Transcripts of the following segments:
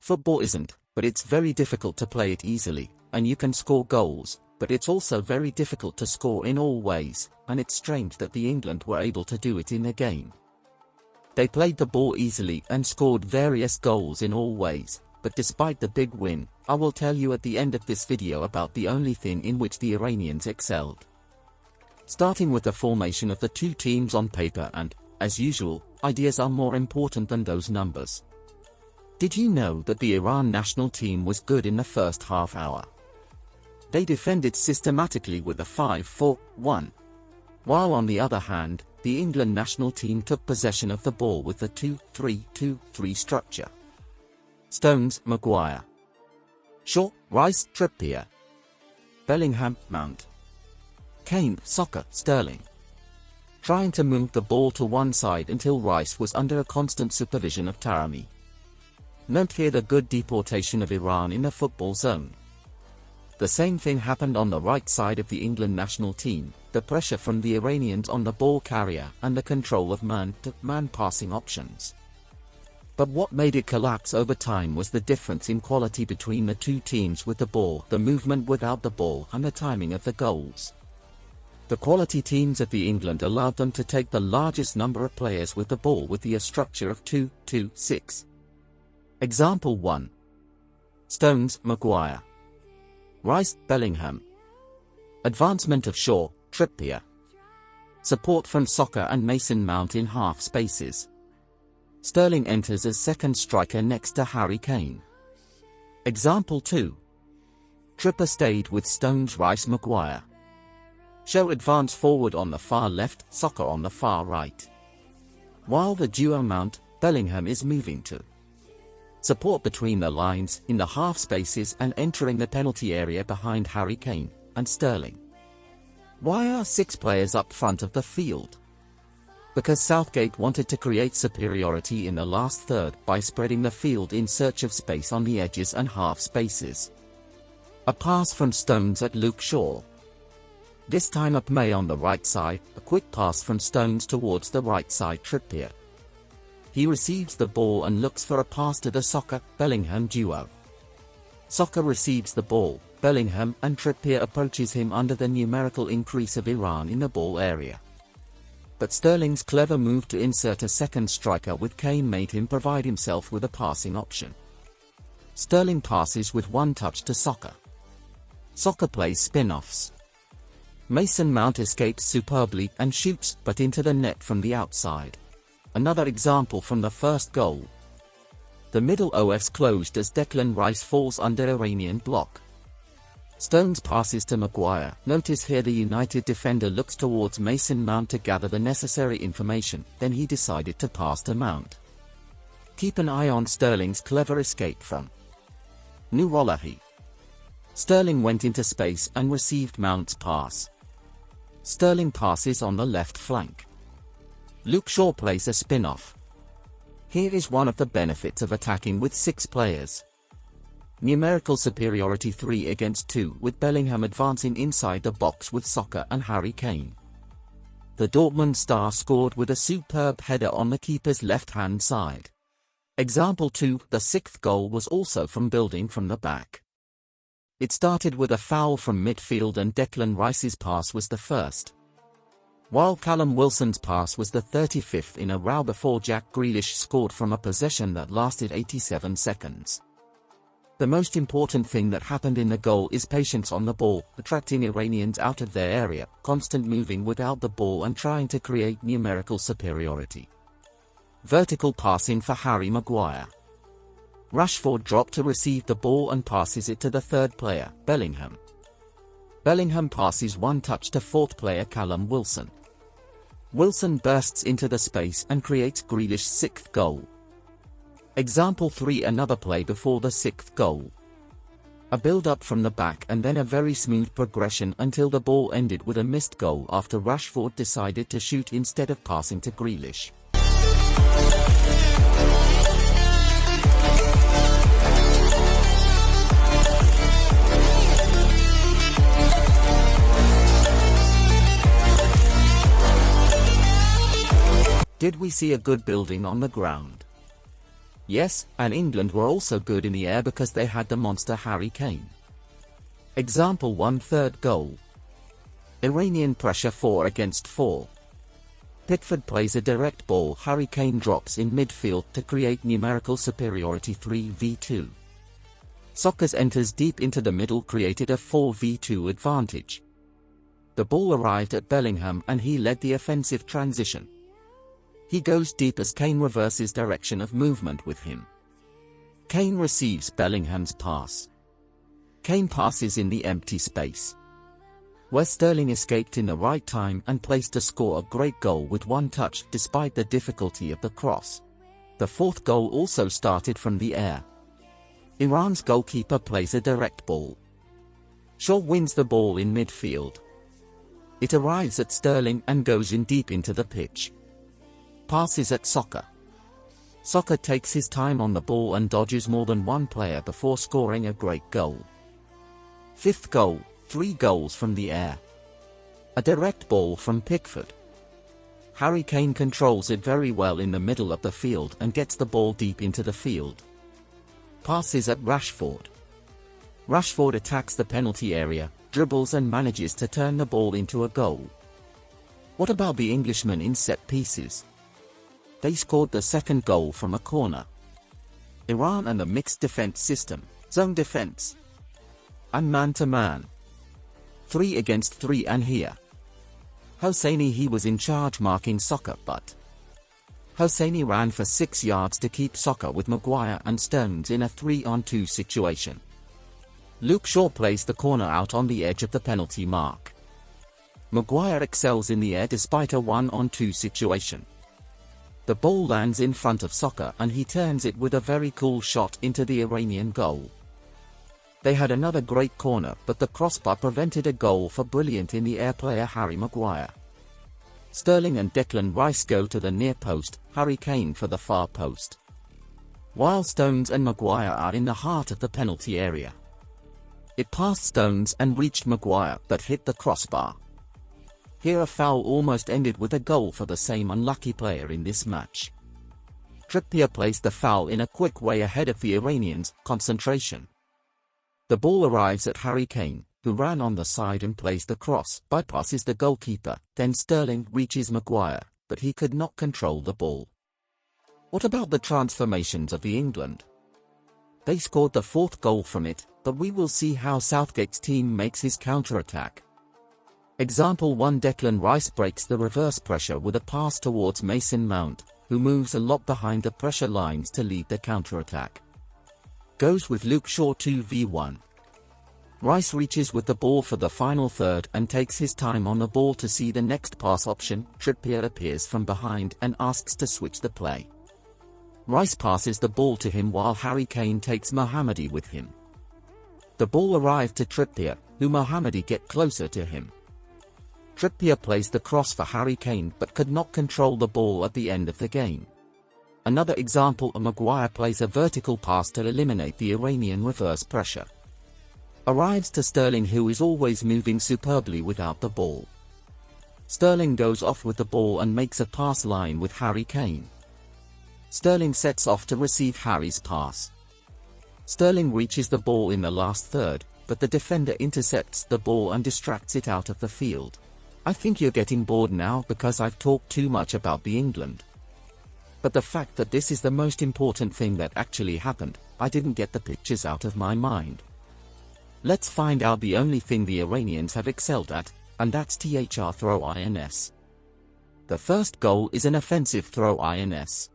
Football isn't, but it's very difficult to play it easily, and you can score goals, but it's also very difficult to score in all ways, and it's strange that the England were able to do it in a game. They played the ball easily and scored various goals in all ways, but despite the big win, I will tell you at the end of this video about the only thing in which the Iranians excelled. Starting with the formation of the two teams on paper and, as usual, ideas are more important than those numbers. Did you know that the Iran national team was good in the first half hour? They defended systematically with a 5-4-1. While on the other hand, the England national team took possession of the ball with the 2-3-2-3 structure. Stones, Maguire. Shaw, Rice, Trippier. Bellingham, Mount. Kane, Saka, Sterling. Trying to move the ball to one side until Rice was under a constant supervision of Taremi. Note here the good deportation of Iran in the football zone. The same thing happened on the right side of the England national team, the pressure from the Iranians on the ball carrier and the control of man-to-man passing options. But what made it collapse over time was the difference in quality between the two teams with the ball, the movement without the ball and the timing of the goals. The quality teams of the England allowed them to take the largest number of players with the ball with the structure of 2-2-6. Example 1. Stones, Maguire. Rice, Bellingham. Advancement of Shaw, Trippier. Support from Saka and Mason Mount in half spaces. Sterling enters as second striker next to Harry Kane. Example 2. Trippier stayed with Stones, Rice, Maguire. Shaw advance forward on the far left, Saka on the far right. While the duo Mount, Bellingham is moving to support between the lines, in the half spaces and entering the penalty area behind Harry Kane and Sterling. Why are 6 players up front of the field? Because Southgate wanted to create superiority in the last third by spreading the field in search of space on the edges and half spaces. A pass from Stones at Luke Shaw. This time up May on the right side, a quick pass from Stones towards the right side Trippier. He receives the ball and looks for a pass to the Saka-Bellingham duo. Saka receives the ball, Bellingham and Trippier approaches him under the numerical increase of Iran in the ball area. But Sterling's clever move to insert a second striker with Kane made him provide himself with a passing option. Sterling passes with one touch to Saka. Saka plays spin-offs. Mason Mount escapes superbly and shoots but into the net from the outside. Another example from the first goal. The middle OS closed as Declan Rice falls under Iranian block. Stones passes to Maguire. Notice here the United defender looks towards Mason Mount to gather the necessary information, then he decided to pass to Mount. Keep an eye on Sterling's clever escape from Nuwallahi. Sterling went into space and received Mount's pass. Sterling passes on the left flank. Luke Shaw plays a spin-off. Here is one of the benefits of attacking with 6 players. Numerical superiority 3 against 2 with Bellingham advancing inside the box with Saka and Harry Kane. The Dortmund star scored with a superb header on the keeper's left-hand side. Example 2. The 6th goal was also from building from the back. It started with a foul from midfield and Declan Rice's pass was the first, while Callum Wilson's pass was the 35th in a row before Jack Grealish scored from a possession that lasted 87 seconds. The most important thing that happened in the goal is patience on the ball, attracting Iranians out of their area, constant moving without the ball and trying to create numerical superiority. Vertical passing for Harry Maguire. Rashford dropped to receive the ball and passes it to the third player, Bellingham. Bellingham passes one touch to fourth player Callum Wilson. Wilson bursts into the space and creates Grealish's 6th goal. Example 3. Another play before the 6th goal. A build-up from the back and then a very smooth progression until the ball ended with a missed goal after Rashford decided to shoot instead of passing to Grealish. Did we see a good building on the ground? Yes, and England were also good in the air because they had the monster Harry Kane. Example 1 third goal. Iranian pressure 4 against 4. Pickford plays a direct ball, Harry Kane drops in midfield to create numerical superiority 3v2. Saka enters deep into the middle, created a 4v2 advantage. The ball arrived at Bellingham and he led the offensive transition. He goes deep as Kane reverses direction of movement with him. Kane receives Bellingham's pass. Kane passes in the empty space, where Sterling escaped in the right time and placed to score a great goal with one touch despite the difficulty of the cross. The fourth goal also started from the air. Iran's goalkeeper plays a direct ball. Shaw wins the ball in midfield. It arrives at Sterling and goes in deep into the pitch. Passes at Saka. Saka takes his time on the ball and dodges more than one player before scoring a great goal. Fifth goal, 3 goals from the air. A direct ball from Pickford. Harry Kane controls it very well in the middle of the field and gets the ball deep into the field. Passes at Rashford. Rashford attacks the penalty area, dribbles and manages to turn the ball into a goal. What about the Englishmen in set pieces? They scored the second goal from a corner. Iran and the mixed defense system, zone defense, and man-to-man. 3 against 3, and here Hosseini, he was in charge marking Saka, but Hosseini ran for 6 yards to keep Saka with Maguire and Stones in a 3-on-2 situation. Luke Shaw plays the corner out on the edge of the penalty mark. Maguire excels in the air despite a 1-on-2 situation. The ball lands in front of Saka and he turns it with a very cool shot into the Iranian goal. They had another great corner, but the crossbar prevented a goal for brilliant in the air player Harry Maguire. Sterling and Declan Rice go to the near post, Harry Kane for the far post, while Stones and Maguire are in the heart of the penalty area. It passed Stones and reached Maguire but hit the crossbar. Here a foul almost ended with a goal for the same unlucky player in this match. Trippier placed the foul in a quick way ahead of the Iranians' concentration. The ball arrives at Harry Kane, who ran on the side and plays the cross, bypasses the goalkeeper, then Sterling reaches Maguire, but he could not control the ball. What about the transformations of the England? They scored the 4th goal from it, but we will see how Southgate's team makes his counterattack. Example 1 Declan Rice breaks the reverse pressure with a pass towards Mason Mount, who moves a lot behind the pressure lines to lead the counterattack. Goes with Luke Shaw 2v1. Rice reaches with the ball for the final third and takes his time on the ball to see the next pass option. Trippier appears from behind and asks to switch the play. Rice passes the ball to him while Harry Kane takes Mohammadi with him. The ball arrived to Trippier, who Mohammadi get closer to him. Trippier plays the cross for Harry Kane but could not control the ball at the end of the game. Another example, Maguire plays a vertical pass to eliminate the Iranian reverse pressure. Arrives to Sterling, who is always moving superbly without the ball. Sterling goes off with the ball and makes a pass line with Harry Kane. Sterling sets off to receive Harry's pass. Sterling reaches the ball in the last third, but the defender intercepts the ball and distracts it out of the field. I think you're getting bored now because I've talked too much about the England. But the fact that this is the most important thing that actually happened, I didn't get the pictures out of my mind. Let's find out the only thing the Iranians have excelled at, and that's throw ins. The first goal is an offensive throw ins.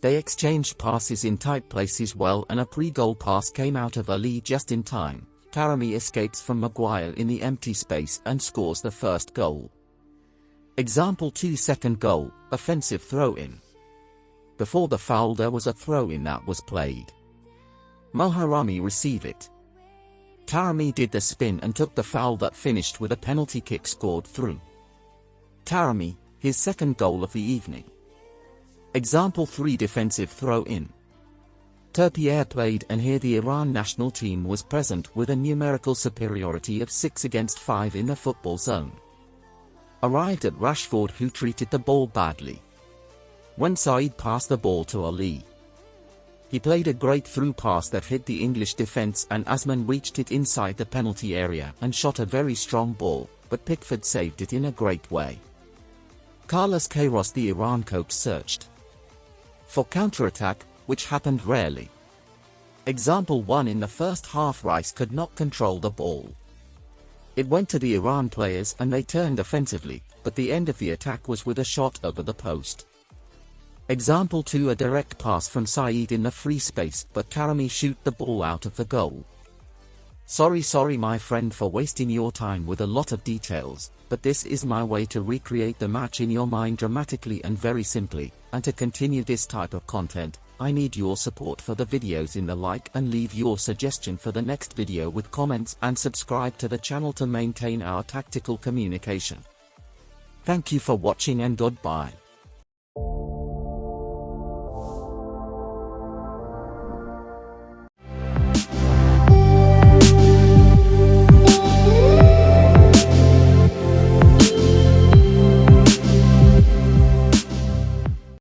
They exchanged passes in tight places well, and a pre-goal pass came out of Ali just in time. Taremi escapes from Maguire in the empty space and scores the first goal. Example 2 second goal, offensive throw-in. Before the foul there was a throw-in that was played. Moharami received it. Taremi did the spin and took the foul that finished with a penalty kick scored through. Taremi, his second goal of the evening. Example 3 defensive throw-in. Trippier played, and here the Iran national team was present with a numerical superiority of 6 against 5 in the football zone. Arrived at Rashford, who treated the ball badly. When Saeed passed the ball to Ali. He played a great through pass that hit the English defence and Asman reached it inside the penalty area and shot a very strong ball, but Pickford saved it in a great way. Carlos Queiroz, the Iran coach, searched for counterattack, which happened rarely. Example 1: in the first half Rice could not control the ball. It went to the Iran players and they turned offensively, but the end of the attack was with a shot over the post. Example 2: a direct pass from Saeed in the free space, but Karami shoot the ball out of the goal. Sorry my friend for wasting your time with a lot of details, but this is my way to recreate the match in your mind dramatically and very simply, and to continue this type of content, I need your support for the videos in the like and leave your suggestion for the next video with comments and subscribe to the channel to maintain our tactical communication. Thank you for watching and goodbye.